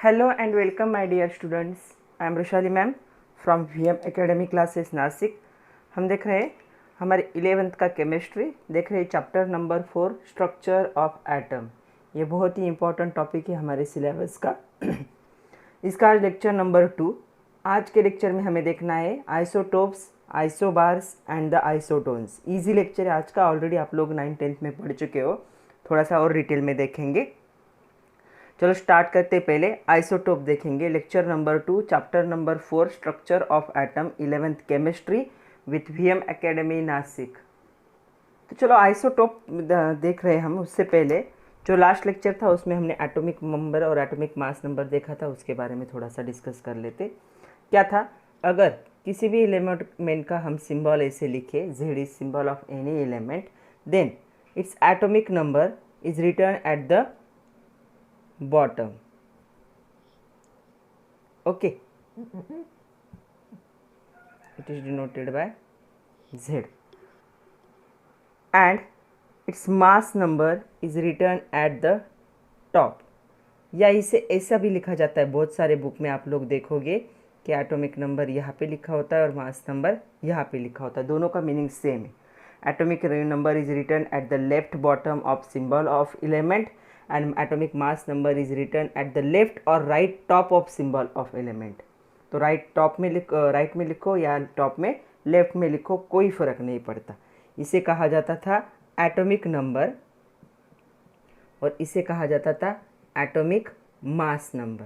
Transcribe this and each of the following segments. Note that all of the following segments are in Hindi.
Hello and welcome my dear students. I am Roshali ma'am from VM Academy classes Nashik. हम देख रहे हैं हमारे 11th का केमिस्ट्री, देख रहे हैं chapter number 4 structure of atom. ये बहुत ही इंपॉर्टेंट टॉपिक है हमारे सिलेबस का. इसका आज लेक्चर नंबर 2. आज के लेक्चर में हमें देखना है isotopes, isobars and the isotones. Easy lecture है आज का. ऑलरेडी आप लोग 9th-10th में पढ़ चुके हो. थोड़ा सा और डिटेल में देखेंगे. चलो स्टार्ट करते पहले आइसोटोप देखेंगे. Lecture number 2 chapter number 4 structure of atom 11th chemistry with VM academy Nashik. तो चलो आइसोटोप देख रहे हैं हम. उससे पहले जो लास्ट लेक्चर था उसमें हमने एटॉमिक नंबर और एटॉमिक मास नंबर देखा था. उसके बारे में थोड़ा सा डिस्कस कर लेते. क्या था, अगर किसी भी एलिमेंट का हम सिंबल ऐसे लिखे, Z is symbol of any element, then its atomic number is written at the bottom. Okay, it is denoted by Z and its mass number is written at the top. या इसे ऐसा भी लिखा जाता है. बहुत सारे बुक में आप लोग देखोगे कि एटॉमिक नंबर यहाँ पे लिखा होता है और मास नंबर यहाँ पे लिखा होता है. दोनों का मीनिंग सेम है. Atomic number is written at the left bottom of symbol of element and atomic mass number is written at the left or right top of symbol of element. तो राइट टॉप में राइट में लिखो या टॉप में लेफ्ट में लिखो, कोई फ़र्क नहीं पड़ता. इसे कहा जाता था एटॉमिक नंबर और इसे कहा जाता था atomic mass number.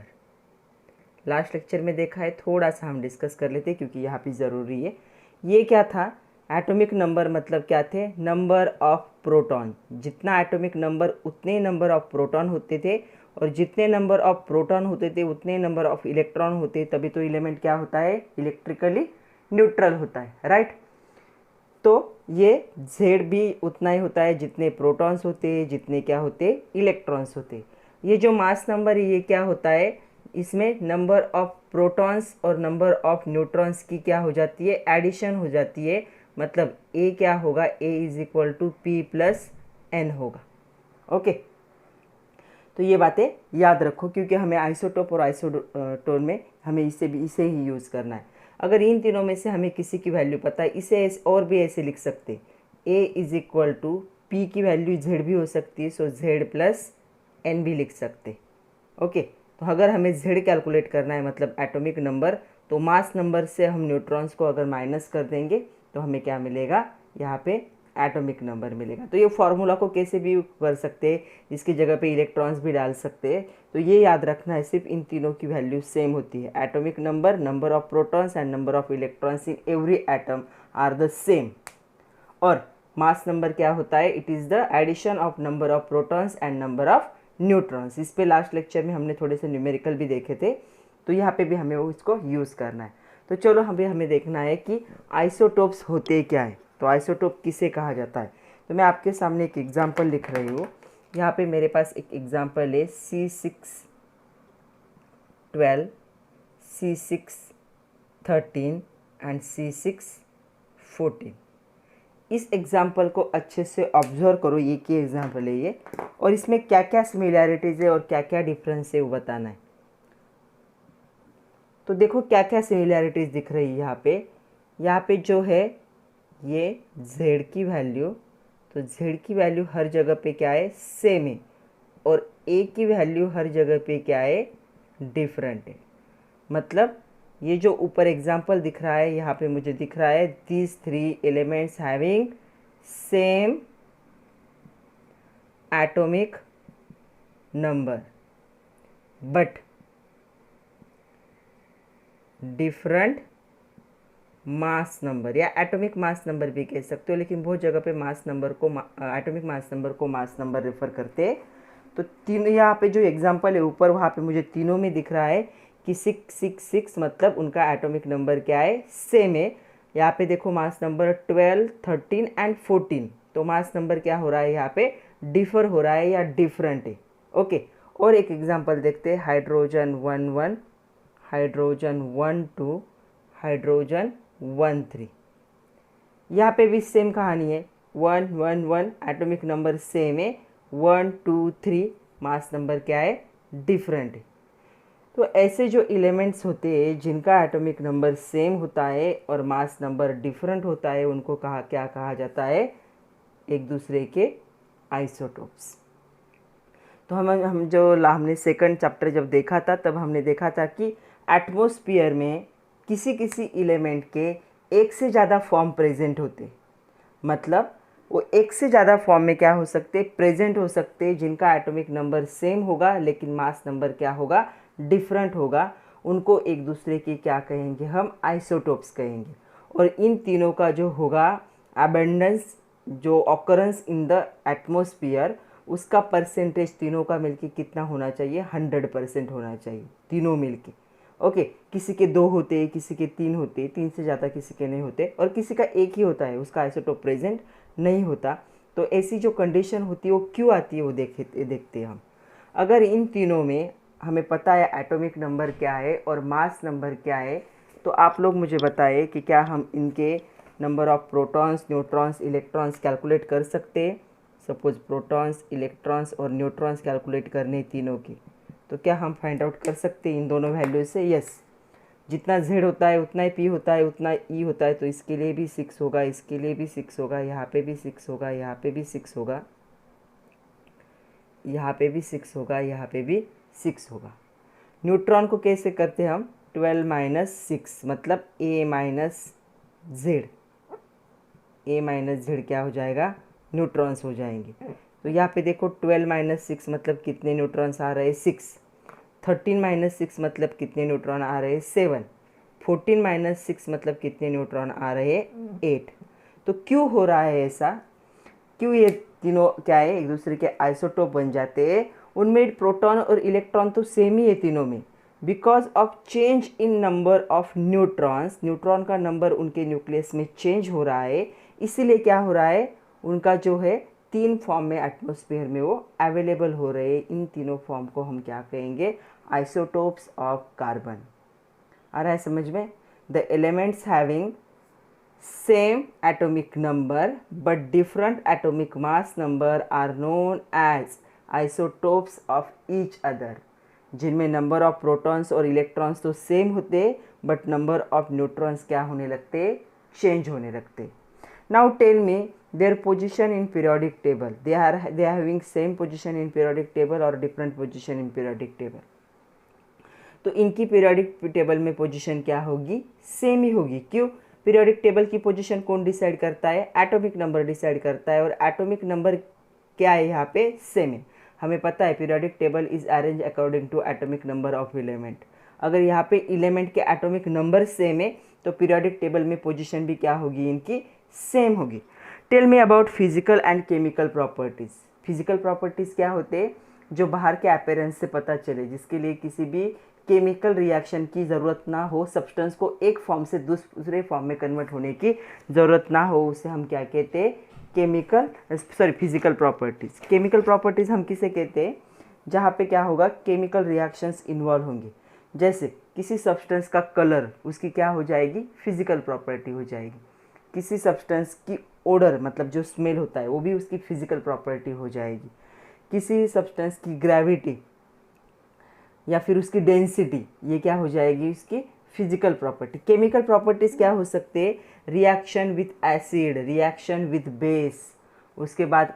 Last lecture में देखा है, थोड़ा सा हम डिस्कस कर लेते क्योंकि यहाँ पे ज़रूरी है. ये क्या था, एटॉमिक नंबर मतलब क्या थे, नंबर ऑफ प्रोटॉन. जितना एटॉमिक नंबर उतने नंबर ऑफ प्रोटॉन होते थे और जितने नंबर ऑफ प्रोटॉन होते थे उतने नंबर ऑफ इलेक्ट्रॉन होते. तभी तो एलिमेंट क्या होता है, इलेक्ट्रिकली न्यूट्रल होता है, राइट. तो ये Z भी उतना ही होता है जितने प्रोटॉन्स होते, जितने क्या होते, इलेक्ट्रॉन्स होते. ये जो मास नंबर है ये क्या होता है, इसमें नंबर ऑफ प्रोटॉन्स और नंबर ऑफ न्यूट्रॉन्स की क्या हो जाती है, एडिशन हो जाती है. मतलब A क्या होगा, A is equal to P plus N होगा. ओके, तो ये बातें याद रखो क्योंकि हमें आइसोटोप और आइसोटोन में हमें इसे ही यूज़ करना है. अगर इन तीनों में से हमें किसी की वैल्यू पता है, इसे और भी ऐसे लिख सकते. A is equal to P की वैल्यू Z भी हो सकती है, सो Z प्लस N भी लिख सकते. ओके, तो अगर हमें Z कैलकुलेट करना है मतलब एटॉमिक नंबर, तो मास नंबर से हम न्यूट्रॉन्स को अगर माइनस कर देंगे तो हमें क्या मिलेगा, यहाँ पे एटॉमिक नंबर मिलेगा. तो ये फार्मूला को कैसे भी कर सकते हैं, इसकी जगह पे इलेक्ट्रॉन्स भी डाल सकते हैं. तो ये याद रखना है, सिर्फ इन तीनों की वैल्यू सेम होती है. Atomic number, number of protons and number of electrons in every atom are the same. और मास नंबर क्या होता है, it is the addition of number of protons and number of neutrons. इस पे लास्ट लेक्चर में हमने थोड़े से न्यूमेरिकल भी देखे थे, तो यहाँ पे भी हमें इसको यूज़ करना है. तो चलो हमें देखना है कि आइसोटोप्स होते क्या है. तो आइसोटोप किसे कहा जाता है, तो मैं आपके सामने एक एग्जांपल लिख रही हूँ. यहाँ पे मेरे पास एक एग्जांपल है C612, C613 एंड C614. इस एग्जांपल को अच्छे से ऑब्जर्व करो. ये क्या एग्जांपल है ये, और इसमें क्या क्या सिमिलैरिटीज़ है और क्या क्या डिफरेंस है वो बताना है. तो देखो क्या क्या सिमिलैरिटीज़ दिख रही है यहाँ पे जो है ये Z की वैल्यू, तो Z की वैल्यू हर जगह पे क्या है, सेम है. और A की वैल्यू हर जगह पे क्या है, डिफरेंट है. मतलब ये जो ऊपर एग्जांपल दिख रहा है यहाँ पे मुझे दिख रहा है, these 3 elements having same atomic number but different mass number, या एटॉमिक मास नंबर भी कह सकते हो, लेकिन बहुत जगह पे मास नंबर को एटॉमिक मास नंबर को मास नंबर रेफर करते हैं. तो तीनों यहाँ पे जो एग्जांपल है ऊपर, वहाँ पे मुझे तीनों में दिख रहा है कि 666 मतलब उनका एटॉमिक नंबर क्या है, सेम है. यहाँ पे देखो मास नंबर 12, 13 एंड 14, तो मास नंबर क्या हो रहा है, यहाँ पे डिफर हो रहा है या डिफरेंट है. ओके, और एक एग्जाम्पल देखते हैं. Hydrogen 11, hydrogen 12, hydrogen 13. यहाँ पे भी सेम कहानी है. 1 1 1 एटॉमिक नंबर सेम है, 1 2 3 मास नंबर क्या है, डिफरेंट है. तो ऐसे जो एलिमेंट्स होते हैं जिनका एटॉमिक नंबर सेम होता है और मास नंबर डिफरेंट होता है, उनको क्या कहा जाता है? एक दूसरे के आइसोटोप्स। तो हमने सेकंड चैप्टर जब देखा था, तब हमने देखा था कि एटमॉस्फेयर में किसी किसी एलिमेंट के एक से ज़्यादा फॉर्म प्रेजेंट होते, मतलब वो एक से ज़्यादा फॉर्म में क्या हो सकते, प्रेजेंट हो सकते, जिनका एटॉमिक नंबर सेम होगा लेकिन मास नंबर क्या होगा, डिफरेंट होगा। उनको एक दूसरे के क्या कहेंगे हम? आइसोटोप्स कहेंगे। और इन तीनों का जो होगा अबेंडेंस, जो ऑकरेंस इन द एटमॉस्फेयर, उसका परसेंटेज तीनों का मिलके कितना होना चाहिए? 100% होना चाहिए तीनों मिलके। ओके, किसी के 2 होते, किसी के 3 होते, 3 से ज़्यादा किसी के नहीं होते, और किसी का एक ही होता है, उसका आइसोटोप प्रेजेंट नहीं होता। तो ऐसी जो कंडीशन होती है वो क्यों आती है, वो देखते हैं हम। अगर इन तीनों में हमें पता है एटॉमिक नंबर क्या है और मास नंबर क्या है, तो आप लोग मुझे बताइए कि क्या हम इनके number of protons, neutrons, electrons calculate कर सकते हैं? सपोज प्रोटॉन्स, इलेक्ट्रॉन्स और न्यूट्रॉन्स कैलकुलेट करने तीनों की, तो क्या हम फाइंड आउट कर सकते हैं इन दोनों वैल्यू से? यस। जितना z होता है उतना ही p होता है, उतना e होता है, तो इसके लिए भी 6 होगा, इसके लिए भी 6 होगा, यहाँ पे भी 6 होगा, यहाँ पे भी 6 होगा, यहाँ पे भी 6 होगा, यहाँ पे भी 6 होगा। न्यूट्रॉन को कैसे करते हैं हम? 12 - 6 मतलब a - z। a - z क्या हो जाएगा? न्यूट्रॉन्स हो जाएंगे। तो यहाँ पे देखो 12 - 6 मतलब कितने न्यूट्रॉन्स आ रहे हैं? 6। 13 - 6 मतलब कितने न्यूट्रॉन आ रहे हैं? 7। 14 - 6 मतलब कितने न्यूट्रॉन आ रहे हैं? 8। तो क्यों हो रहा है ऐसा? क्यों ये तीनों क्या है, एक दूसरे के आइसोटोप बन जाते हैं? उनमें प्रोटॉन और इलेक्ट्रॉन तो सेम ही है तीनों में, because of change in number of neutrons. Neutron का नंबर उनके न्यूक्लियस में चेंज हो रहा है, इसीलिए क्या हो रहा है, उनका जो है 3 फॉर्म में एटमॉस्फेयर में वो अवेलेबल हो रहे हैं। इन तीनों फॉर्म को हम क्या कहेंगे? Isotopes of carbon. आ रहा है समझ में? The elements having same atomic number but different atomic mass number are known as isotopes of each other. जिनमें नंबर ऑफ प्रोटॉन्स और इलेक्ट्रॉन्स तो सेम होते, बट नंबर ऑफ न्यूट्रॉन्स क्या होने लगते? चेंज होने लगते। Now tell me their position in periodic table. They are having same position in periodic table or different position in periodic table. तो इनकी पीरियोडिक टेबल में पोजीशन क्या होगी? सेम ही होगी। क्यों? पीरियोडिक टेबल की पोजीशन कौन डिसाइड करता है? एटॉमिक नंबर डिसाइड करता है, और एटॉमिक नंबर क्या है यहाँ पे? सेम है। हमें पता है periodic table is arrange according to atomic number of element. अगर यहाँ पे एलिमेंट के एटॉमिक नंबर सेम है तो पीरियोडिक टेबल में पोजीशन भी क्या होगी? इनकी सेम होगी। Tell me about physical and chemical properties. Physical properties क्या होते हैं? जो बाहर के अपीयरेंस से पता चले, जिसके लिए किसी भी केमिकल रिएक्शन की ज़रूरत ना हो, सब्सटेंस को एक फॉर्म से दूसरे फॉर्म में कन्वर्ट होने की ज़रूरत ना हो, उसे हम क्या कहते हैं? Physical properties. केमिकल प्रॉपर्टीज़ हम किसे कहते हैं? जहाँ पे क्या होगा? केमिकल रिएक्शंस इन्वॉल्व होंगे। जैसे किसी सब्सटेंस का कलर, उसकी क्या हो जाएगी? फिजिकल प्रॉपर्टी हो जाएगी। किसी सब्सटेंस की ओडर, मतलब जो स्मेल होता है, वो भी उसकी फिजिकल प्रॉपर्टी हो जाएगी। किसी सब्सटेंस की ग्रेविटी या फिर उसकी डेंसिटी, ये क्या हो जाएगी? उसकी फिजिकल प्रॉपर्टी। केमिकल प्रॉपर्टीज़ क्या हो सकते हैं? Reaction with acid, reaction with base, उसके बाद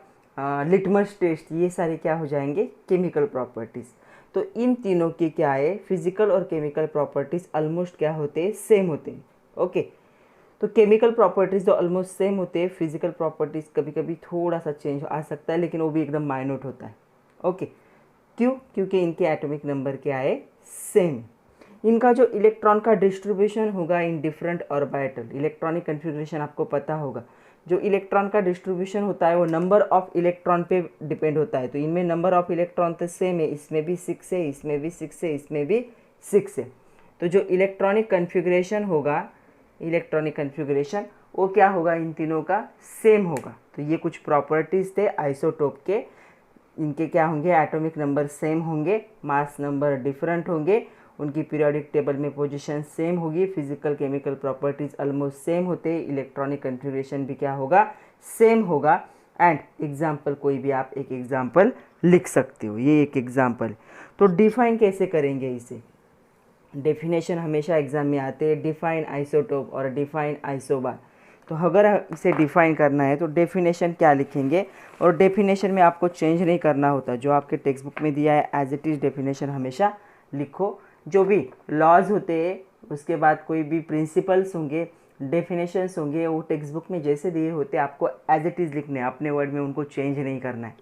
लिटमस टेस्ट, ये सारे क्या हो जाएंगे? Chemical properties. तो इन तीनों के क्या है? फिजिकल और केमिकल प्रॉपर्टीज़ ऑलमोस्ट क्या होते हैं? सेम होते हैं। ओके, तो केमिकल प्रॉपर्टीज़ तो ऑलमोस्ट सेम होते हैं। फिजिकल प्रॉपर्टीज़ कभी कभी थोड़ा सा चेंज आ सकता है, लेकिन वो भी एकदम माइन्यूट होता है। ओके, क्यों? क्योंकि इनके एटॉमिक नंबर क्या है? सेम। इनका जो इलेक्ट्रॉन का डिस्ट्रीब्यूशन होगा in different orbital, electronic configuration आपको पता होगा। जो इलेक्ट्रॉन का डिस्ट्रीब्यूशन होता है वो नंबर ऑफ इलेक्ट्रॉन पे डिपेंड होता है। तो इनमें नंबर ऑफ इलेक्ट्रॉन तो सेम है, इसमें भी 6 है, इसमें भी 6 है, इसमें भी 6 है। तो जो इलेक्ट्रॉनिक कन्फिग्रेशन होगा, इलेक्ट्रॉनिक कन्फिग्रेशन, वो क्या होगा? इन तीनों का सेम होगा। तो ये कुछ प्रॉपर्टीज़ थे आइसोटोप के। इनके क्या होंगे? एटॉमिक नंबर सेम होंगे, मास नंबर डिफरेंट होंगे, उनकी पीरियोडिक टेबल में पोजीशन सेम होगी, physical chemical properties almost same होते, इलेक्ट्रॉनिक कन्फिग्रेशन भी क्या होगा? सेम होगा। एंड एग्जाम्पल, कोई भी आप एक एग्जाम्पल लिख सकते हो, ये एक एग्जाम्पल। तो डिफाइन कैसे करेंगे इसे? डेफिनेशन हमेशा एग्जाम में आते हैं, डिफाइन आइसोटोप और डिफाइन आइसोबार। तो अगर इसे डिफाइन करना है तो डेफिनेशन क्या लिखेंगे, और डेफिनेशन में आपको चेंज नहीं करना होता, जो आपके टेक्स्ट बुक में दिया है एज इट इज़ डेफिनेशन हमेशा लिखो। जो भी लॉज होते हैं, उसके बाद कोई भी प्रिंसिपल्स होंगे, डेफिनेशंस होंगे, वो टेक्स्ट बुक में जैसे दिए होते आपको एज इट इज़ लिखने हैं, अपने वर्ड में उनको चेंज नहीं करना है।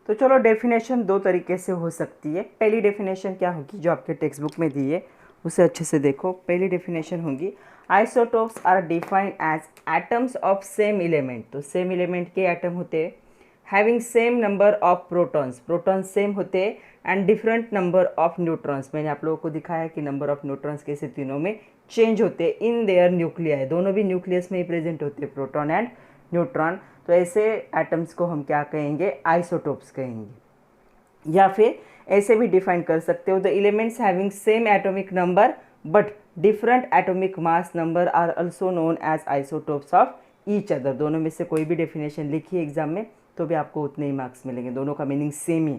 तो चलो, डेफिनेशन दो तरीके से हो सकती है। पहली डेफिनेशन क्या होगी, जो आपके टेक्स्ट बुक में दी है उसे अच्छे से देखो। पहली डेफिनेशन होगी, isotopes are defined as atoms of same element. तो सेम एलिमेंट के एटम होते हैं, having same number of protons, protons same होते हैं, and different number of neutrons. मैंने आप लोगों को दिखाया कि नंबर ऑफ न्यूट्रॉन्स कैसे तीनों में चेंज होते हैं इन देयर न्यूक्लियाई, दोनों भी न्यूक्लियस में ही प्रेजेंट होते हैं, प्रोटॉन एंड न्यूट्रॉन। तो ऐसे एटम्स को हम क्या कहेंगे, आइसोटोप्स कहेंगे। या फिर ऐसे भी डिफाइन कर सकते हो, the elements having same atomic number but different atomic mass number are also known as isotopes of each other. दोनों में से कोई भी डेफिनेशन लिखिए एग्जाम में तो भी आपको उतने ही मार्क्स मिलेंगे, दोनों का मीनिंग सेम ही।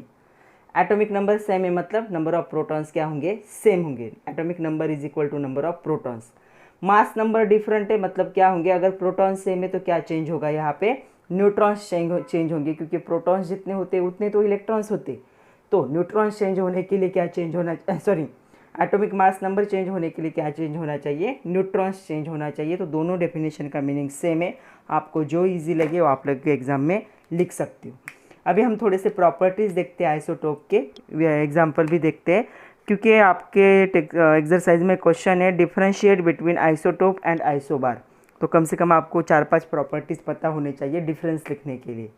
एटॉमिक नंबर सेम है मतलब नंबर ऑफ प्रोटॉन्स क्या होंगे, सेम होंगे। Atomic number is equal to number of protons. Mass number different है मतलब क्या होंगे, अगर प्रोटॉन सेम है तो क्या चेंज होगा, यहाँ पे न्यूट्रॉन्स चेंज होंगे, क्योंकि प्रोटॉन्स जितने होते उतने तो इलेक्ट्रॉन्स होते। तो न्यूट्रॉन्स चेंज होने के लिए क्या चेंज होना, sorry, atomic mass number change होने के लिए क्या चेंज होना चाहिए, न्यूट्रॉन्स चेंज होना चाहिए। तो दोनों डेफिनेशन का मीनिंग सेम है, आपको जो ईजी लगे वो आप लोग के एग्जाम में लिख सकते हो। अभी हम थोड़े से प्रॉपर्टीज़ देखते हैं आइसोटोप के, एग्जाम्पल भी देखते हैं, क्योंकि आपके एग्जरसाइज में क्वेश्चन है differentiate between isotope and isobar. तो कम से कम आपको 4-5 प्रॉपर्टीज़ पता होने चाहिए डिफरेंस लिखने के लिए।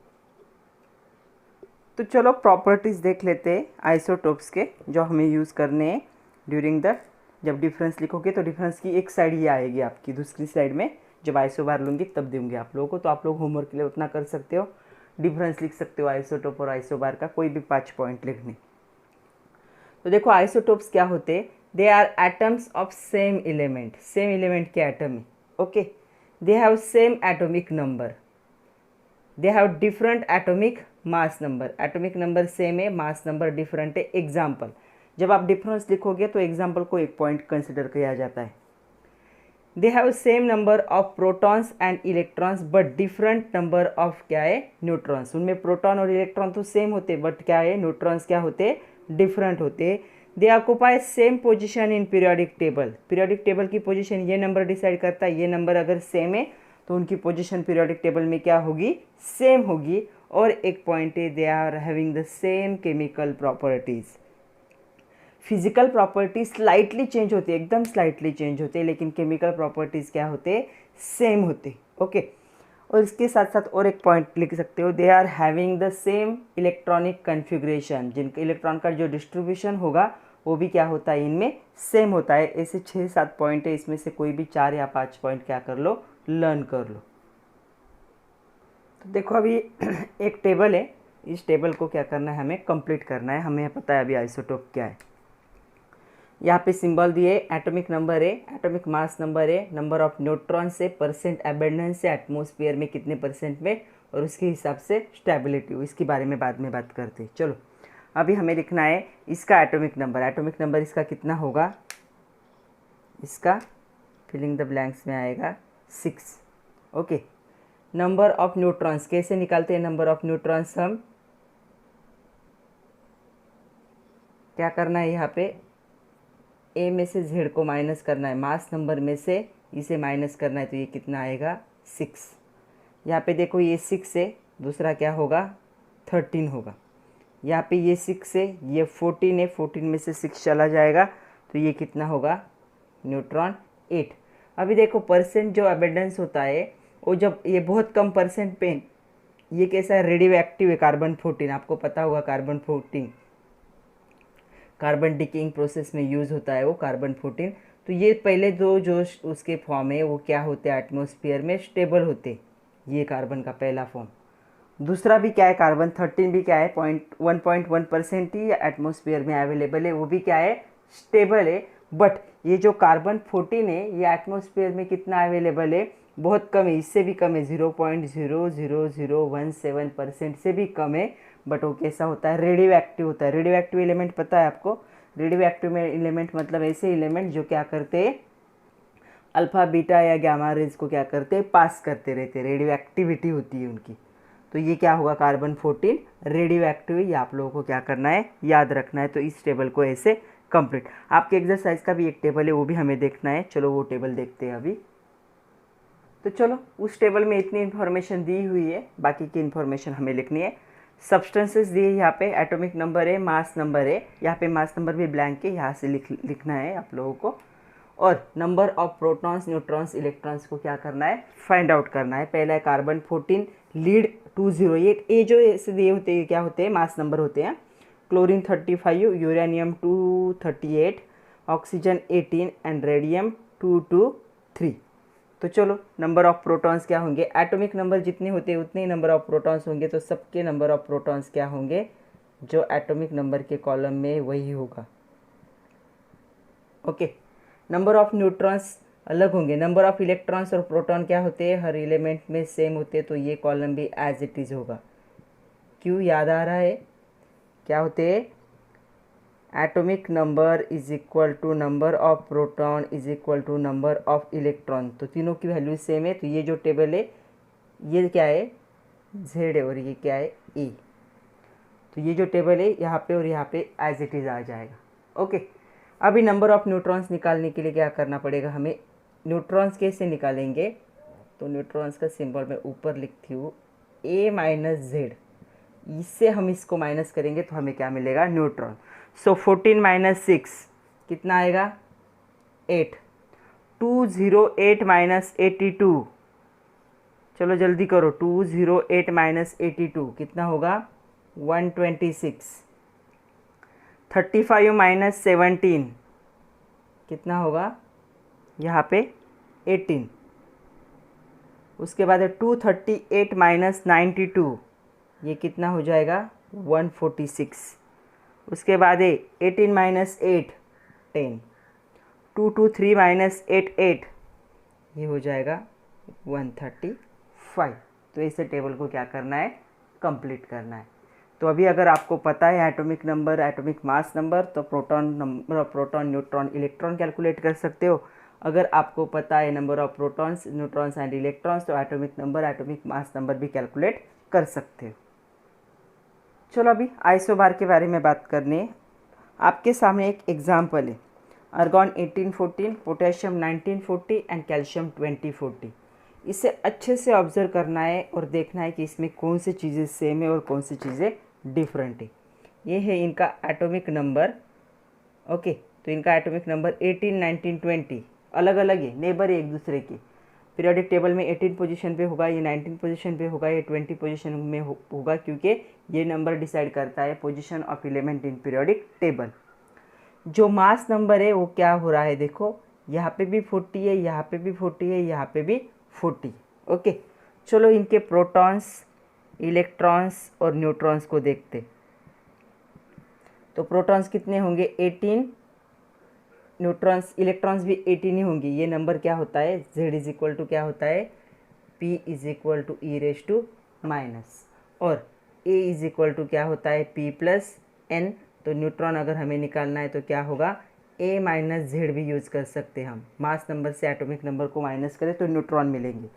तो चलो प्रॉपर्टीज़ देख लेते हैं आइसोटोप्स के, जो हमें यूज़ करने हैं ड्यूरिंग द, जब डिफरेंस लिखोगे तो डिफरेंस की एक साइड ये आएगी, आपकी दूसरी साइड में जब आइसोबार लूँगी तब दूँगी आप लोगों को। तो आप लोग होमवर्क के लिए उतना कर सकते हो, डिफरेंस लिख सकते हो आइसोटोप और आइसोबार का, कोई भी 5 पॉइंट लिखने। तो देखो आइसोटोप्स क्या होते हैं, they are atoms of same element, same element के एटम है, okay. They have same atomic number, they have different atomic mass number, atomic number same है, मास नंबर डिफरेंट है। एग्जाम्पल, जब आप डिफरेंस लिखोगे तो एग्जाम्पल को एक पॉइंट कंसिडर किया जाता है। दे have same number of protons and electrons but different number of क्या है, न्यूट्रॉन्स। उनमें प्रोटॉन और इलेक्ट्रॉन तो सेम होते बट क्या है, न्यूट्रॉन्स क्या होते, डिफरेंट होते। दे occupy same position in periodic table, periodic table की पोजीशन ये नंबर डिसाइड करता है, ये नंबर अगर सेम है तो उनकी पोजीशन पीरियोडिक टेबल में क्या होगी, सेम होगी। और एक पॉइंट है, they are having the same chemical properties. Physical properties slightly change होती है, एकदम स्लाइटली चेंज होते हैं, लेकिन केमिकल प्रॉपर्टीज़ क्या होते, सेम होते, ओके। और इसके साथ साथ और एक पॉइंट लिख सकते हो, they are having the same electronic configuration, जिनका इलेक्ट्रॉन का जो डिस्ट्रीब्यूशन होगा वो भी क्या होता है, इनमें सेम होता है। ऐसे 6-7 पॉइंट है, इसमें से कोई भी 4 या 5 पॉइंट क्या कर लो, लर्न कर लो। तो देखो अभी एक टेबल है, इस टेबल को क्या करना है, हमें कंप्लीट करना है। हमें पता है अभी आइसोटोप क्या है, यहाँ पे सिंबल दिए, एटॉमिक नंबर है, एटॉमिक मास नंबर है, नंबर ऑफ न्यूट्रॉन से, परसेंट अबेंडेंस से, एटमॉस्फेयर में कितने परसेंट में, और उसके हिसाब से स्टेबिलिटी, इसके बारे में बाद में बात करते हैं। चलो अभी हमें लिखना है इसका एटॉमिक नंबर, एटॉमिक नंबर इसका कितना होगा, इसका फिलिंग द ब्लैंक्स में आएगा 6, ओके। नंबर ऑफ न्यूट्रॉन्स कैसे निकालते हैं, नंबर ऑफ न्यूट्रॉन्स हम क्या करना है, यहाँ पे ए में से जेड को माइनस करना है, मास नंबर में से इसे माइनस करना है, तो ये कितना आएगा 6। यहाँ पे देखो ये 6 है, दूसरा क्या होगा 13 होगा। यहाँ पे ये 6 है, ये 14 है, 14 में से 6 चला जाएगा तो ये कितना होगा, न्यूट्रॉन 8। अभी देखो परसेंट जो अबेंडेंस होता है वो जब ये बहुत कम परसेंट पे, ये कैसा है, रेडियो एक्टिव है, कार्बन 14, आपको पता होगा कार्बन 14 कार्बन डिकेइंग प्रोसेस में यूज़ होता है वो कार्बन 14। तो ये पहले जो उसके फॉर्म है वो क्या होते हैं, एटमॉस्फेयर में स्टेबल होते, ये कार्बन का पहला फॉर्म। दूसरा भी क्या है, कार्बन 13 भी क्या है, 1.1% ही एटमॉस्फेयर में अवेलेबल है, वो भी क्या है, स्टेबल है। बट ये जो कार्बन 14 है ये एटमॉस्फेयर में कितना अवेलेबल है, बहुत कम है, इससे भी कम है, 0.00017% से भी कम है। बट वो कैसा होता है, रेडियो एक्टिव होता है। रेडियो एक्टिव एलिमेंट पता है आपको, रेडियो एक्टिव एलिमेंट मतलब ऐसे एलिमेंट जो क्या करते हैं, अल्फ़ा बीटा या गामा रेज को क्या करते हैं, पास करते रहते, रेडियो एक्टिविटी होती है उनकी। तो ये क्या होगा, कार्बन 14 रेडियो एक्टिव है। ये आप लोगों को क्या करना है, याद रखना है। तो इस टेबल को ऐसे कंप्लीट, आपके एक्सरसाइज का भी एक टेबल है वो भी हमें देखना है। चलो वो टेबल देखते हैं अभी। तो चलो उस टेबल में इतनी इन्फॉर्मेशन दी हुई है, बाकी की इन्फॉर्मेशन हमें लिखनी है। सब्सटेंसेस दिए यहाँ पे, एटॉमिक नंबर है, मास नंबर है, यहाँ पे मास नंबर भी ब्लैंक है, यहाँ से लिखना है आप लोगों को। और number of protons, neutrons, electrons को क्या करना है, फाइंड आउट करना है। पहला है कार्बन 14, लीड 208, ये जो ऐसे दिए होते हैं क्या होते हैं, मास नंबर होते हैं। Chlorine 35, uranium 238, oxygen 18 and radium 223। तो चलो नंबर ऑफ प्रोटॉन्स क्या होंगे, एटॉमिक नंबर जितने होते हैं उतने ही नंबर ऑफ प्रोटॉन्स होंगे। तो सबके नंबर ऑफ प्रोटॉन्स क्या होंगे, जो एटॉमिक नंबर के कॉलम में वही होगा। ओके, नंबर ऑफ न्यूट्रॉन्स अलग होंगे। नंबर ऑफ इलेक्ट्रॉन्स और प्रोटॉन क्या होते हैं, हर एलिमेंट में सेम होते हैं, तो ये कॉलम भी एज इट इज़ होगा। क्यों, याद आ रहा है, क्या होते हैं, atomic number is equal to number of proton is equal to number of electron. तो तीनों की वैल्यू सेम है। तो ये जो टेबल है ये क्या है, जेड है, और ये क्या है, ई। तो ये जो टेबल है यहाँ पे और यहाँ पे एज इट इज़ आ जाएगा। ओके, अभी नंबर ऑफ न्यूट्रॉन्स निकालने के लिए क्या करना पड़ेगा हमें, न्यूट्रॉन्स कैसे निकालेंगे। तो न्यूट्रॉन्स का सिंबल मैं ऊपर लिखती हूँ, ए माइनस जेड, इससे हम इसको माइनस करेंगे तो हमें क्या मिलेगा, न्यूट्रॉन। सो 14 माइनस 6 कितना आएगा, 8। 208 माइनस 82, चलो जल्दी करो, 208 माइनस 82 कितना होगा, 126। 35 माइनस 17 कितना होगा, यहाँ पे 18। उसके बाद 238 माइनस 92, ये कितना हो जाएगा, 146। उसके बाद 18 माइनस 8 10। 223 माइनस 8 ये हो जाएगा 135। तो इसे टेबल को क्या करना है, कंप्लीट करना है। तो अभी अगर आपको पता है atomic number, atomic mass number, तो proton number of proton, neutron, electron calculate कर सकते हो। अगर आपको पता है number of protons, neutrons and electrons, तो atomic number, atomic mass number भी कैलकुलेट कर सकते हो। चलो अभी आइसोबार के बारे में बात करने है। आपके सामने एक एग्जाम्पल है, आर्गॉन 1814, पोटेशियम 1940 एंड कैल्शियम 2040। इसे अच्छे से ऑब्जर्व करना है और देखना है कि इसमें कौन सी चीज़ें सेम है और कौन सी चीज़ें डिफरेंट है। ये है इनका एटॉमिक नंबर। ओके, तो इनका एटॉमिक नंबर 18, 19, 20 अलग अलग है, नेबर है एक दूसरे के। पीरियोडिक टेबल में 18 पोजीशन पे होगा, ये 19 पोजीशन पे होगा, ये 20 पोजीशन में होगा, क्योंकि ये नंबर डिसाइड करता है position of element in periodic table. जो मास नंबर है वो क्या हो रहा है, देखो यहाँ पे भी 40 है, यहाँ पे भी 40 है, यहाँ पे भी 40। ओके, चलो इनके प्रोटॉन्स, इलेक्ट्रॉन्स और न्यूट्रॉन्स को देखते। तो प्रोटॉन्स कितने होंगे, 18, न्यूट्रॉन्स, इलेक्ट्रॉन्स भी 18 ही होंगे। ये नंबर क्या होता है, z इज इक्वल टू क्या होता है, p is equal to e raise to minus, और a इज इक्वल टू क्या होता है, p प्लस n। तो न्यूट्रॉन अगर हमें निकालना है तो क्या होगा, a माइनस जेड भी यूज़ कर सकते हैं हम। मास नंबर से एटॉमिक नंबर को माइनस करें तो न्यूट्रॉन मिलेंगे।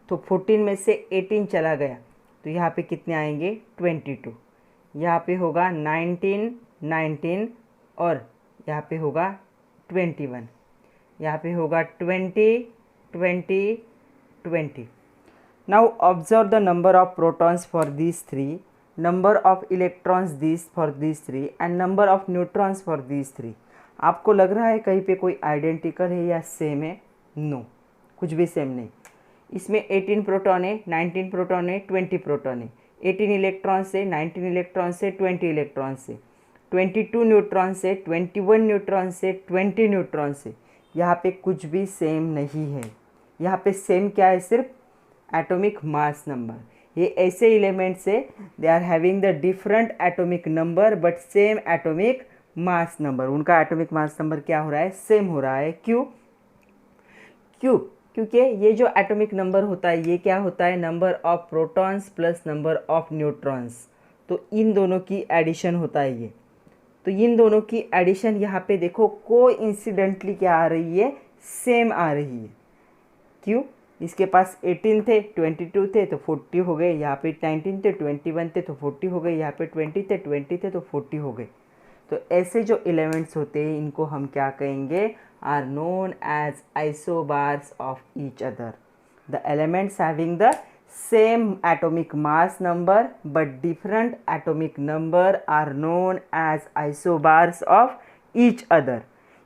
तो 14 में से 18 चला गया तो यहाँ पे कितने आएंगे, 22। यहाँ पे होगा 19, 19 और यहाँ पे होगा 21, यहाँ पे होगा 20, 20, 20। Now observe the number of protons for these 3, number of electrons these for these 3 and number of neutrons for these 3। आपको लग रहा है कहीं पे कोई आइडेंटिकल है या सेम है, नो, कुछ भी सेम नहीं। इसमें 18 प्रोटॉन है, 19 प्रोटॉन है, 20 प्रोटॉन है, 18 इलेक्ट्रॉन से, 19 इलेक्ट्रॉन से, 20 इलेक्ट्रॉन से, 22 न्यूट्रॉन से, 21 न्यूट्रॉन से, 20 न्यूट्रॉन से। यहाँ पे कुछ भी सेम नहीं है। यहाँ पे सेम क्या है, सिर्फ एटॉमिक मास नंबर। ये ऐसे एलिमेंट्स है, they are having the different atomic number but same atomic mass number. उनका एटॉमिक मास नंबर क्या हो रहा है, सेम हो रहा है। क्यों, क्योंकि ये जो एटॉमिक नंबर होता है ये क्या होता है, number of protons plus number of neutrons. तो इन दोनों की एडिशन होता है ये। तो इन दोनों की एडिशन यहाँ पे देखो कोइंसिडेंटली क्या आ रही है, सेम आ रही है। क्यों? इसके पास 18 थे, 22 थे तो 40 हो गए, यहाँ पे 19 थे, 21 थे तो 40 हो गए, यहाँ पे 20 थे, 20 थे तो 40 हो गए। तो ऐसे जो एलिमेंट्स होते हैं इनको हम क्या कहेंगे, are known as isobars of each other. The elements having the same atomic mass number but different atomic number are known as isobars of each other।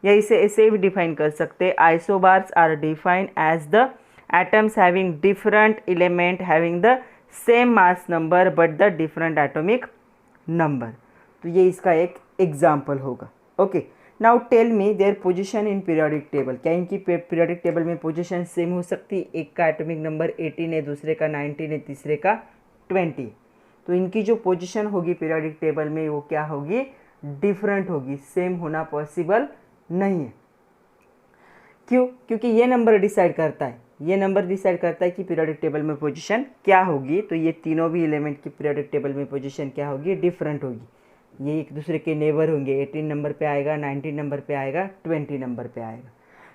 या इसे ऐसे भी डिफाइन कर सकते हैं, isobars are defined as the atoms having different element having the same mass number but the different atomic number। तो ये इसका एक एग्जाम्पल होगा। Okay, now tell me their position in periodic table. क्या इनकी पीरियोडिक टेबल में पोजीशन सेम हो सकती है? एक का एटॉमिक नंबर 18 है, दूसरे का 19 है, तीसरे का 20। तो इनकी जो पोजीशन होगी पीरियोडिक टेबल में वो क्या होगी, डिफरेंट होगी, सेम होना पॉसिबल नहीं है। क्यों? क्योंकि ये नंबर डिसाइड करता है, ये नंबर डिसाइड करता है कि पीरियोडिक टेबल में पोजीशन क्या होगी। तो ये तीनों भी एलिमेंट की पीरियोडिक टेबल में पोजीशन क्या होगी, डिफरेंट होगी। ये एक दूसरे के नेबर होंगे, 18 नंबर पे आएगा, 19 नंबर पे आएगा, 20 नंबर पे आएगा।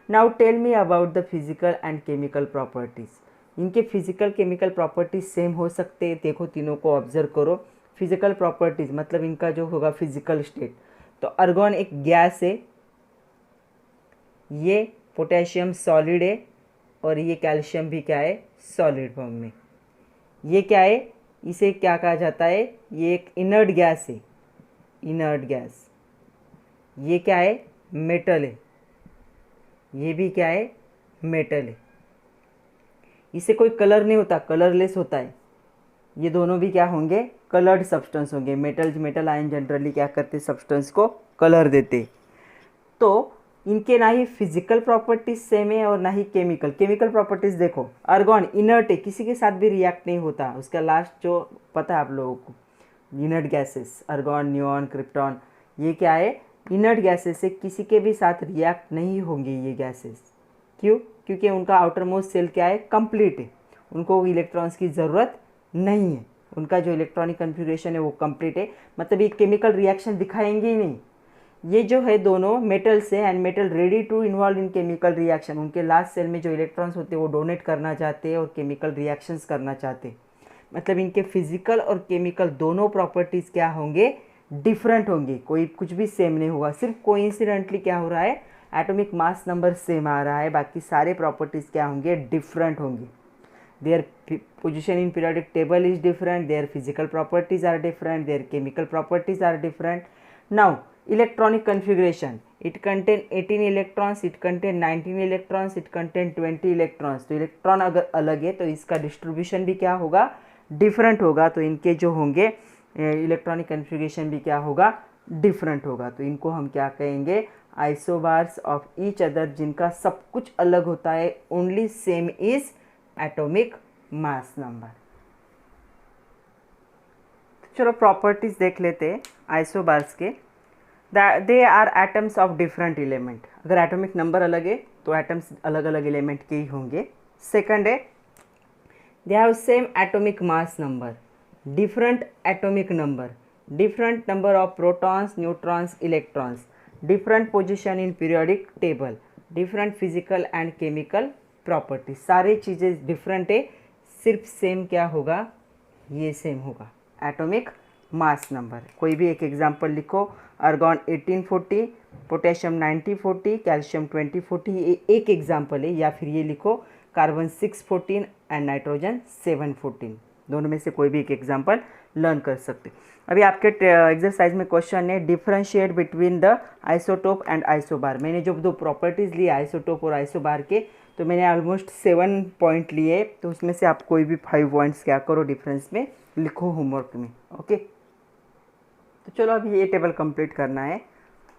Now tell me about the physical and chemical properties. इनके फिजिकल केमिकल प्रॉपर्टीज सेम हो सकते हैं। देखो तीनों को ऑब्जर्व करो। फिजिकल प्रॉपर्टीज मतलब इनका जो होगा फिजिकल स्टेट, तो अर्गॉन एक गैस है, ये पोटेशियम सॉलिड है और ये कैल्शियम भी क्या है, सॉलिड फॉर्म में। ये क्या है, इसे क्या कहा जाता है, ये एक इनर्ट गैस है, इनर्ट गैस। ये क्या है, मेटल है, ये भी क्या है, मेटल है। इसे कोई कलर नहीं होता, कलरलेस होता है। ये दोनों भी क्या होंगे, कलर्ड सब्सटेंस होंगे। मेटल आयन जनरली क्या करते, सब्सटेंस को कलर देते। तो इनके ना ही फिजिकल प्रॉपर्टीज सेम है और ना ही केमिकल। केमिकल प्रॉपर्टीज देखो, आर्गॉन इनर्ट है, किसी के साथ भी रिएक्ट नहीं होता। उसका लास्ट जो पता है आप लोगों को, inert gases, argon, neon, krypton, ये क्या है, इनर्ट गैसेस से किसी के भी साथ रिएक्ट नहीं होंगे ये गैसेस। क्यों? क्योंकि उनका आउटर मोस्ट सेल क्या है, कंप्लीट है, उनको इलेक्ट्रॉन्स की ज़रूरत नहीं है। उनका जो इलेक्ट्रॉनिक कन्फिग्रेशन है वो कंप्लीट है, मतलब ये केमिकल रिएक्शन दिखाएंगे ही नहीं। ये जो है दोनों मेटल्स है and metal ready to involve in chemical reaction. उनके लास्ट सेल में जो इलेक्ट्रॉन्स होते हैं वो डोनेट करना चाहते हैं और केमिकल रिएक्शंस करना चाहते हैं। मतलब इनके फिजिकल और केमिकल दोनों प्रॉपर्टीज़ क्या होंगे, डिफरेंट होंगे। कोई कुछ भी सेम नहीं होगा, सिर्फ कोइंसिडेंटली क्या हो रहा है, एटॉमिक मास नंबर सेम आ रहा है, बाकी सारे प्रॉपर्टीज़ क्या होंगे, डिफरेंट होंगे। Their position in periodic table is different, their physical properties are different, their chemical properties are different. Now electronic configuration, it contain 18 electrons, it contain 19 electrons, it contain 20 electrons. तो इलेक्ट्रॉन अगर अलग है तो इसका डिस्ट्रीब्यूशन भी क्या होगा, डिफरेंट होगा। तो इनके जो होंगे इलेक्ट्रॉनिक कन्फिग्रेशन भी क्या होगा, डिफरेंट होगा। तो इनको हम क्या कहेंगे, आइसोबार्स ऑफ ईच अदर, जिनका सब कुछ अलग होता है, only same is atomic mass number. चलो प्रॉपर्टीज देख लेते हैं आइसोबार्स के। They are atoms of different element. अगर एटॉमिक नंबर अलग है तो एटम्स अलग अलग एलिमेंट के ही होंगे। सेकंड है, दे have same atomic mass number, different atomic number, different number of protons, neutrons, electrons, different position in periodic table, different physical and chemical property. सारी चीज़ें डिफरेंट है, सिर्फ सेम क्या होगा, ये सेम होगा, एटॉमिक मास नंबर। कोई भी एक एग्जांपल लिखो, आर्गॉन 1840, पोटेशियम 9040, कैल्शियम 2040, ये एक एग्जांपल है। या फिर ये लिखो कार्बन 614 एंड नाइट्रोजन 714। दोनों में से कोई भी एक एग्जांपल लर्न कर सकते। अभी आपके एक्सरसाइज में क्वेश्चन है, differentiate between the isotope and isobar. मैंने जो दो प्रॉपर्टीज़ ली आइसोटोप और आइसोबार के, तो मैंने ऑलमोस्ट 7 पॉइंट लिए। तो उसमें से आप कोई भी 5 पॉइंट्स क्या करो, डिफरेंस में लिखो होमवर्क में। ओके, तो चलो अभी ये टेबल कंप्लीट करना है।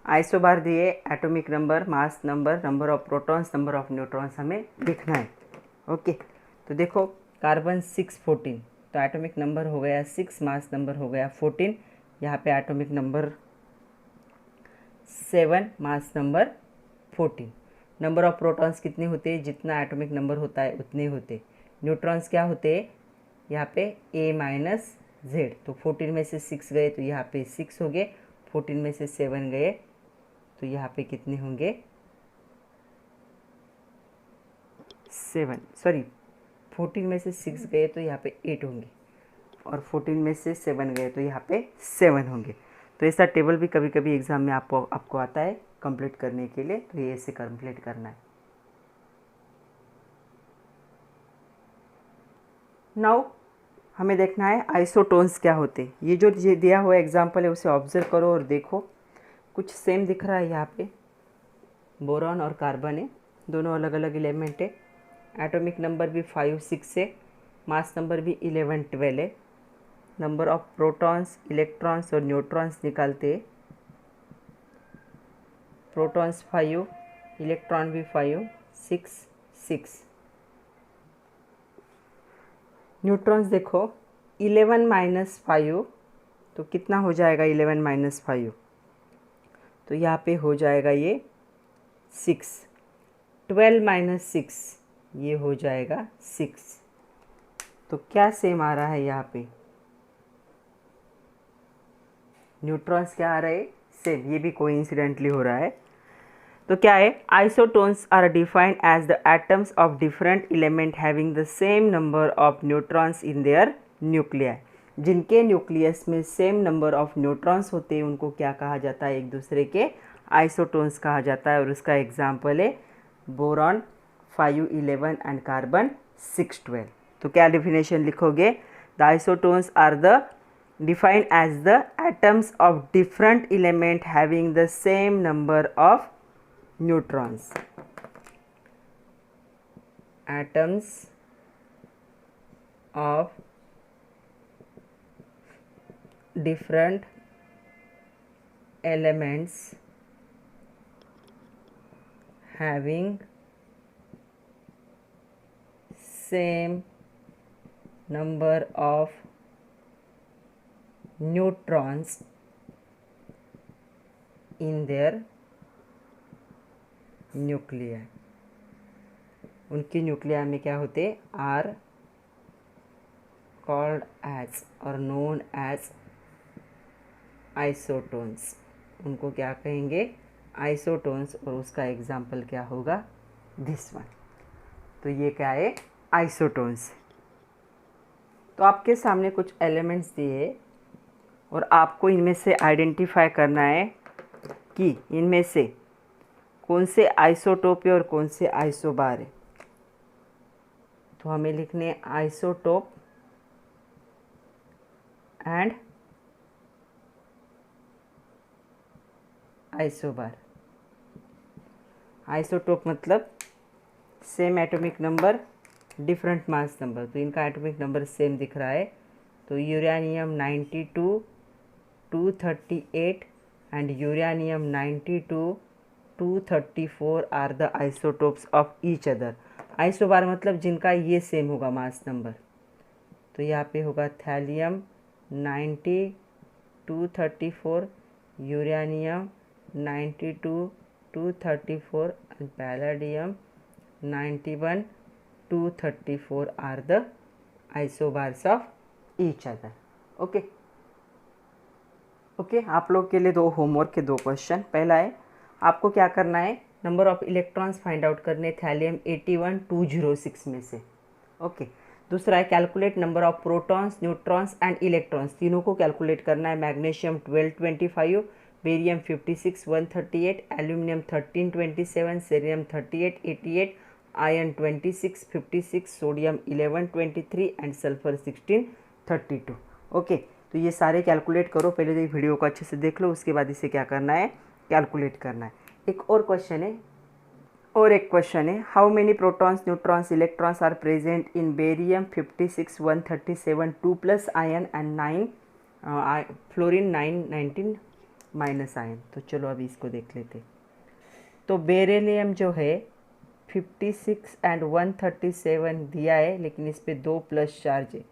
आइसोबार दिए, atomic number, mass number, number of protons, number of neutrons हमें लिखना है। ओके, तो देखो कार्बन 614, तो एटॉमिक नंबर हो गया 6, मास नंबर हो गया 14, यहाँ पे atomic number 7, mass number 14। Number of protons कितने होते हैं, जितना एटॉमिक नंबर होता है उतने होते। न्यूट्रॉन्स क्या होते हैं, यहाँ पे A - Z, तो 14 में से 6 गए तो यहाँ पे 6 हो गए, 14 में से 7 गए तो यहाँ पे कितने होंगे 14 में से 6 गए तो यहाँ पे 8 होंगे और 14 में से 7 गए तो यहाँ पे 7 होंगे। तो ऐसा टेबल भी कभी कभी एग्ज़ाम में आपको आता है कंप्लीट करने के लिए, तो ये ऐसे कंप्लीट करना है। नाउ हमें देखना है आइसोटोन्स क्या होते हैं। ये जो दिया हुआ एग्जाम्पल है उसे ऑब्जर्व करो और देखो, कुछ सेम दिख रहा है यहाँ पे। बोरॉन और कार्बन है, दोनों अलग अलग एलिमेंट है। एटॉमिक नंबर भी 5, 6 है। मास नंबर भी 11, 12 है। नंबर ऑफ प्रोटॉन्स, इलेक्ट्रॉन्स और न्यूट्रॉन्स निकालते हैं। प्रोटॉन्स 5, इलेक्ट्रॉन भी 5, 6, 6। न्यूट्रॉन्स देखो 11 माइनस 5 तो कितना हो जाएगा 11 माइनस 5, तो यहाँ पे हो जाएगा ये 6। 12 माइनस 6 ये हो जाएगा 6। तो क्या सेम आ रहा है यहाँ पे, न्यूट्रॉन्स क्या आ रहा है सेम, ये भी कोइंसिडेंटली हो रहा है। तो क्या है, isotones are defined as the atoms of different element having the same number of neutrons in their nuclei. जिनके न्यूक्लियस में सेम नंबर ऑफ न्यूट्रॉन्स होते हैं उनको क्या कहा जाता है, एक दूसरे के आइसोटोन्स कहा जाता है। और उसका एग्जाम्पल है बोरॉन 5, 11 एंड कार्बन 6, 12। तो क्या डेफिनेशन लिखोगे, the isotones are the defined as the atoms of different element having the same number of neutrons. Atoms of different elements having same number of neutrons in their nuclei. उनकी न्यूक्लिया में क्या होते are called as or known as isotones. उनको क्या कहेंगे, आइसोटोन्स। और उसका एग्जाम्पल क्या होगा, दिस वन। तो ये क्या है, आइसोटोन्स। तो आपके सामने कुछ एलिमेंट्स दिए और आपको इनमें से आइडेंटिफाई करना है कि इनमें से कौन से आइसोटोप है और कौन से आइसोबार है। तो हमें लिखने आइसोटोप एंड आइसोबार। आइसोटोप मतलब same atomic number different mass number, तो इनका एटॉमिक नंबर सेम दिख रहा है। तो uranium 92, 238 and uranium 92, 234 are the isotopes of each other. Isobar मतलब जिनका ये सेम होगा मास नंबर। तो यहाँ पे होगा thallium 90, 234, uranium 92, 234 and palladium 91, 234 are the isobars of each other. Okay okay आप लोग के लिए दो होमवर्क के दो क्वेश्चन। पहला है, आपको क्या करना है, number of electrons find out करने थैलियम 81, 206 में से। ओके दूसरा है, calculate number of protons, neutrons and electrons, तीनों को कैलकुलेट करना है। Magnesium 12, 25, barium 56, 138, aluminium 13, 27, cerium 38, 88, iron 26, 56, sodium 11, 23 and sulphur 16, 32। Okay तो ये सारे कैलकुलेट करो। पहले तो ये वीडियो को अच्छे से देख लो, उसके बाद इसे क्या करना है, कैलकुलेट करना है। एक और क्वेश्चन है, how many protons, neutrons, electrons are present in barium 56, 137, 2+ ion and 9 fluorine 9, 19 minus ion. तो चलो अभी इसको देख लेते। तो बेरिलियम जो है 56 एंड 137 दिया है, लेकिन इस पर 2+ चार्ज है।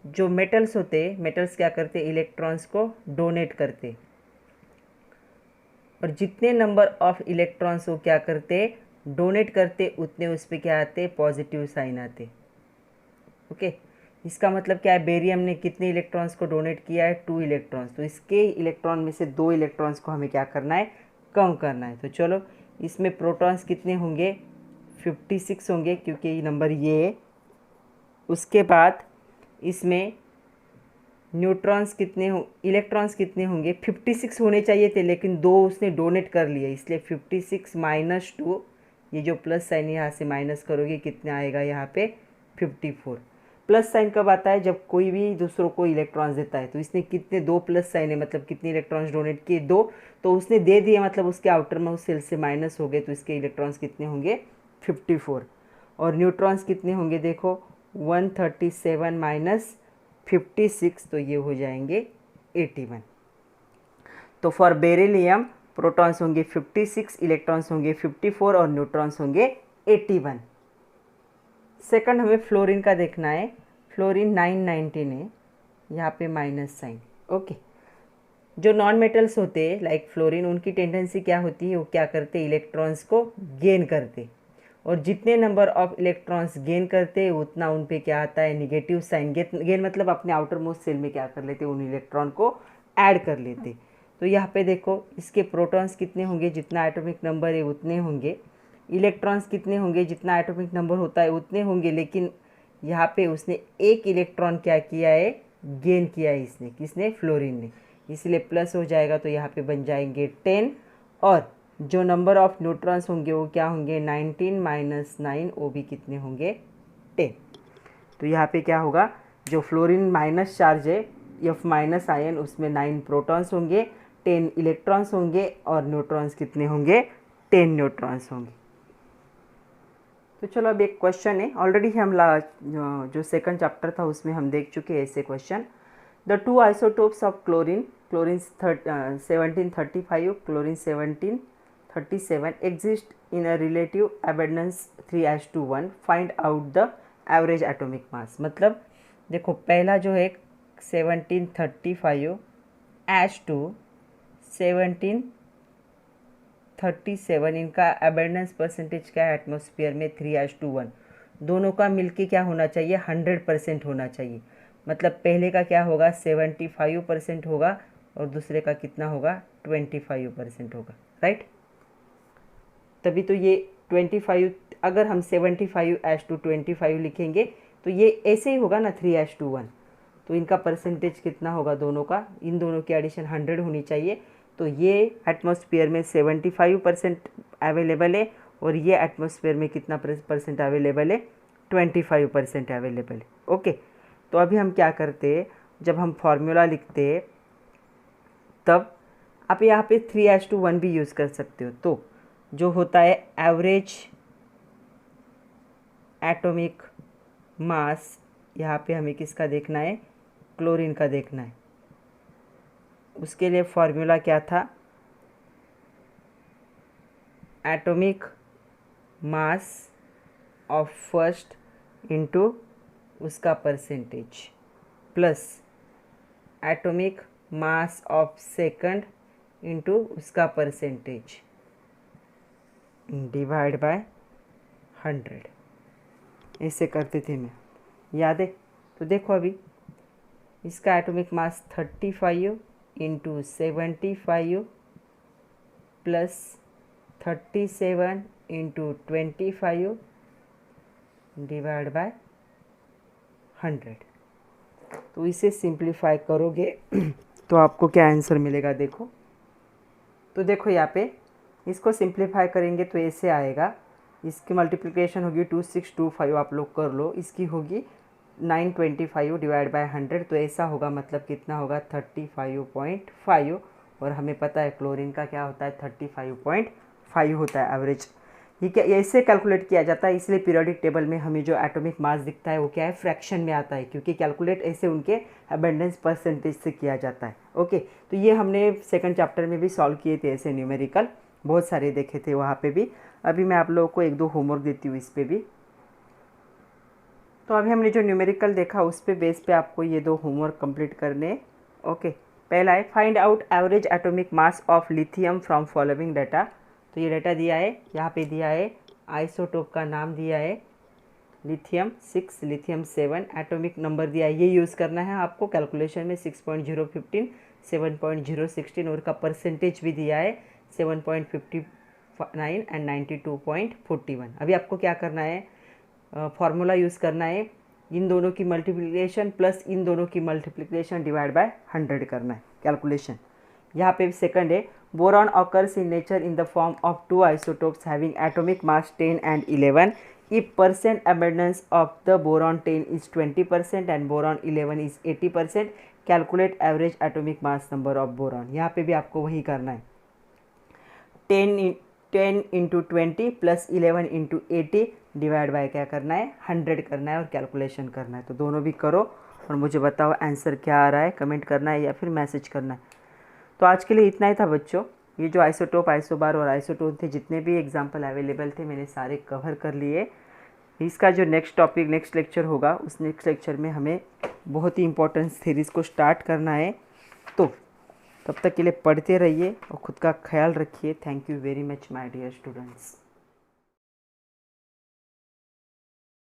जो मेटल्स होते, मेटल्स क्या करते, इलेक्ट्रॉन्स को डोनेट करते, और जितने नंबर ऑफ इलेक्ट्रॉन्स वो क्या करते, डोनेट करते, उतने उस पर क्या आते, पॉजिटिव साइन आते। ओके इसका मतलब क्या है, बेरियम ने कितने इलेक्ट्रॉन्स को डोनेट किया है, 2 इलेक्ट्रॉन्स। तो इसके इलेक्ट्रॉन में से 2 इलेक्ट्रॉन्स को हमें क्या करना है, कम करना है। तो चलो इसमें प्रोटॉन्स कितने होंगे, 56 होंगे, क्योंकि ये नंबर ये है। उसके बाद इसमें न्यूट्रॉन्स कितने हो, इलेक्ट्रॉन्स कितने होंगे, 56 होने चाहिए थे, लेकिन 2 उसने डोनेट कर लिए, इसलिए 56 माइनस 2, ये जो प्लस साइन यहाँ से माइनस करोगे कितना आएगा यहाँ पे, 54। प्लस साइन कब आता है, जब कोई भी दूसरों को इलेक्ट्रॉन्स देता है। तो इसने कितने, 2 प्लस साइन है, मतलब कितने इलेक्ट्रॉन्स डोनेट किए, 2। तो उसने दे दिए, मतलब उसके आउटर में उस सेल से माइनस हो गए, तो इसके इलेक्ट्रॉन्स कितने होंगे, 54। और न्यूट्रॉन्स कितने होंगे, देखो 137 माइनस 56, तो ये हो जाएंगे 81। तो फॉर बेरिलियम प्रोटॉन्स होंगे 56, इलेक्ट्रॉन्स होंगे 54 और न्यूट्रॉन्स होंगे 81। सेकंड हमें फ्लोरीन का देखना है। फ्लोरीन 919 है, यहाँ पे माइनस साइन। ओके, जो नॉन मेटल्स होते हैं लाइक फ्लोरीन, उनकी टेंडेंसी क्या होती है, वो क्या करते, इलेक्ट्रॉन्स को गेन करते, और जितने नंबर ऑफ इलेक्ट्रॉन्स गेन करते उतना उन पे क्या आता है, निगेटिव साइन। गेन मतलब अपने आउटर मोस्ट सेल में क्या कर लेते, उन इलेक्ट्रॉन को ऐड कर लेते। तो यहाँ पे देखो इसके प्रोटॉन्स कितने होंगे, जितना एटॉमिक नंबर है उतने होंगे, इलेक्ट्रॉन्स कितने होंगे, जितना एटॉमिक नंबर होता है उतने होंगे, लेकिन यहाँ पे उसने एक इलेक्ट्रॉन क्या किया है, गेन किया है इसने, किसने, फ्लोरीन ने, इसलिए प्लस हो जाएगा। तो यहाँ पे बन जाएंगे 10, और जो नंबर ऑफ न्यूट्रॉन्स होंगे वो क्या होंगे, 19 माइनस 9, वो भी कितने होंगे, 10। तो यहाँ पे क्या होगा, जो फ्लोरीन माइनस चार्ज है, एफ माइनस आयन, उसमें 9 प्रोटॉन्स होंगे, 10 इलेक्ट्रॉन्स होंगे, और न्यूट्रॉन्स कितने होंगे, 10 न्यूट्रॉन्स होंगे। तो चलो अब एक क्वेश्चन है, ऑलरेडी हम जो सेकंड चैप्टर था उसमें हम देख चुके हैं ऐसे question. The 2 isotopes of chlorine, chlorine 1735, chlorine 1737 exist in a relative abundance 3:1, find out the average atomic mass। मतलब देखो पहला जो है 1735 H2 1737, इनका अबेंडेंस परसेंटेज क्या है एटमॉस्फेयर में, 3:1। दोनों का मिलके क्या होना चाहिए, 100% होना चाहिए। मतलब पहले का क्या होगा, 75% होगा, और दूसरे का कितना होगा, 25% होगा, राइट। तभी तो ये 25, अगर हम 75:2 25 लिखेंगे तो ये ऐसे ही होगा ना, 3:1। तो इनका परसेंटेज कितना होगा दोनों का, इन दोनों की एडिशन 100 होनी चाहिए। तो ये एटमॉस्फेयर में 75% अवेलेबल है, और ये एटमॉस्फेयर में कितना परसेंट अवेलेबल है, 25% अवेलेबल है। ओके, तो अभी हम क्या करते हैं, जब हम फॉर्मूला लिखते हैं तब आप यहाँ पे 3:1 भी यूज़ कर सकते हो। तो जो होता है एवरेज एटॉमिक मास, यहाँ पे हमें किसका देखना है, क्लोरीन का देखना है। उसके लिए फॉर्मूला क्या था, atomic mass of first into उसका percentage, plus atomic mass of second into उसका परसेंटेज, डिवाइड बाय 100। ऐसे करते थे मैं, याद है। तो देखो अभी इसका atomic mass 35 into 75 plus 37 into 25 divide by 100। तो इसे सिंप्लीफाई करोगे तो आपको क्या आंसर मिलेगा, देखो। तो देखो यहाँ पे इसको सिंप्लीफाई करेंगे तो ऐसे आएगा, इसकी मल्टीप्लिकेशन होगी 2625, आप लोग कर लो, इसकी होगी 925 डिवाइड बाय 100, तो ऐसा होगा, मतलब कितना होगा, 35.5। और हमें पता है क्लोरीन का क्या होता है, 35.5 होता है एवरेज। ठीक है, ऐसे कैलकुलेट किया जाता है, इसलिए पीरियोडिक टेबल में हमें जो एटॉमिक मास दिखता है वो क्या है, फ्रैक्शन में आता है, क्योंकि कैलकुलेट ऐसे उनके अबेंडेंस परसेंटेज से किया जाता है। ओके, तो ये हमने सेकंड चैप्टर में भी सॉल्व किए थे ऐसे न्यूमेरिकल, बहुत सारे देखे थे वहाँ पे भी। अभी मैं आप लोगों को 1-2 होमवर्क देती हूँ इस पर भी। तो अभी हमने जो न्यूमेरिकल देखा उस पे बेस पे आपको ये 2 होमवर्क कंप्लीट करने। ओके, पहला है find out average atomic mass of lithium from following data. तो ये डाटा दिया है, यहाँ पे दिया है आइसोटोप का नाम दिया है, लिथियम 6, लिथियम 7, एटॉमिक नंबर दिया है, ये यूज़ करना है आपको कैलकुलेशन में 6.015, 7.016 और का परसेंटेज भी दिया है 7.59 एंड 92.41। अभी आपको क्या करना है, फार्मूला यूज़ करना है, इन दोनों की मल्टीप्लिकेशन प्लस इन दोनों की मल्टीप्लिकेशन डिवाइड बाय 100 करना है कैलकुलेशन। यहाँ पे सेकंड है, boron occurs in nature in the form of two isotopes having atomic mass 10 and 11 if percent abundance of the boron 10 is 20% and boron 11 is 80%, calculate average atomic mass number of boron। यहाँ पे भी आपको वही करना है, 10 into 20 plus 11 into 80 divide by क्या करना है 100 करना है और कैलकुलेशन करना है। तो दोनों भी करो और मुझे बताओ आंसर क्या आ रहा है, कमेंट करना है या फिर मैसेज करना है। तो आज के लिए इतना ही था बच्चों, ये जो आइसोटोप, आइसोबार और आइसोटोन थे, जितने भी एग्जाम्पल अवेलेबल थे मैंने सारे कवर कर लिए। इसका जो नेक्स्ट टॉपिक, नेक्स्ट लेक्चर होगा, उस नेक्स्ट लेक्चर में हमें बहुत ही इंपॉर्टेंट थ्योरीज को स्टार्ट करना है। तो तब तक के लिए पढ़ते रहिए और ख़ुद का ख्याल रखिए। Thank you very much my dear students.